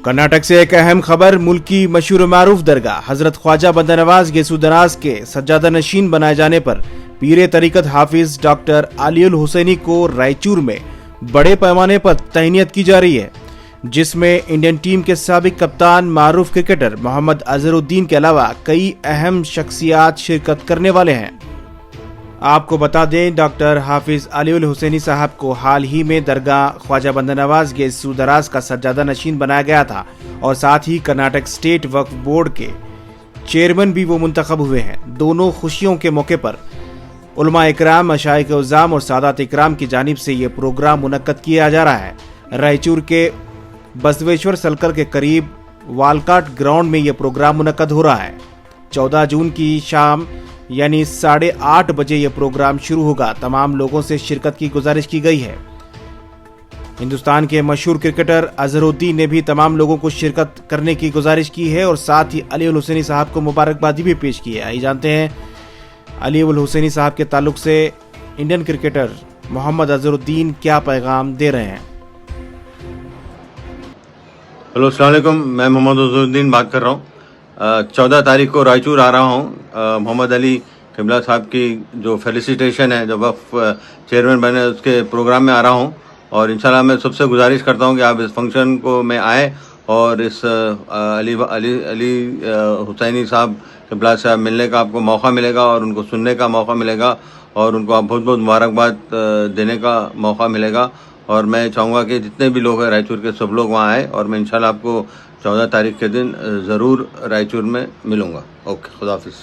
कर्नाटक से एक अहम खबर। मुल्क की मशहूर मारूफ दरगाह हजरत ख्वाजा बंदा नवाज गेसू दराज के सज्जादा नशीन बनाए जाने पर पीरे तरीकत हाफिज डॉक्टर अलीउल हुसैनी को रायचूर में बड़े पैमाने पर तैनात की जा रही है, जिसमें इंडियन टीम के साबिक कप्तान मारूफ क्रिकेटर मोहम्मद अजहरुद्दीन के अलावा कई अहम शख्सियात शिरकत करने वाले हैं। आपको बता दें, डॉक्टर हाफिज अलीउल हुसैनी साहब को हाल ही में दरगाह ख्वाजा बंदा नवाज गेसू दराज का सज्जादा नशीन बनाया गया था और साथ ही कर्नाटक स्टेट वक्फ बोर्ड के चेयरमैन भी वो मुंतखब हुए हैं। दोनों खुशियों के मौके पर उलमा इकराम, मशाइख उज़्ज़ाम और सादात इकराम की जानिब से ये प्रोग्राम मुनक्कद किया जा रहा है। रायचूर के बसवेश्वर सर्कल के करीब वालकाट ग्राउंड में ये प्रोग्राम मुनक्कद हो रहा है। 14 जून की शाम यानी 8:30 बजे यह प्रोग्राम शुरू होगा। तमाम लोगों से शिरकत की गुजारिश की गई है। हिंदुस्तान के मशहूर क्रिकेटर अजहरुद्दीन ने भी तमाम लोगों को शिरकत करने की गुजारिश की है और साथ ही अलीउल हुसैनी साहब को मुबारकबादी भी पेश की है। आइए जानते हैं अलीउल हुसैनी साहब के ताल्लुक से इंडियन क्रिकेटर मोहम्मद अजहरुद्दीन क्या पैगाम दे रहे हैं। हेलो, अस्सलाम वालेकुम। मैं मोहम्मद अजहरुद्दीन बात कर रहा हूँ। 14 तारीख को रायचूर आ रहा हूँ। मोहम्मद अली किबला साहब की जो फेलिसिटेशन है, जो वक्फ चेयरमैन बने, उसके प्रोग्राम में आ रहा हूँ और इंशाल्लाह मैं सबसे गुजारिश करता हूँ कि आप इस फंक्शन को में आए और इस अली हुसैनी साहब किबला साहब मिलने का आपको मौका मिलेगा और उनको सुनने का मौका मिलेगा और उनको आप बहुत बहुत मुबारकबाद देने का मौका मिलेगा। और मैं चाहूँगा कि जितने भी लोग हैं रायचूर के, सब लोग वहाँ आए और मैं इंशाल्लाह आपको 14 तारीख के दिन ज़रूर रायचूर में मिलूँगा। ओके, खुदा हाफिज़।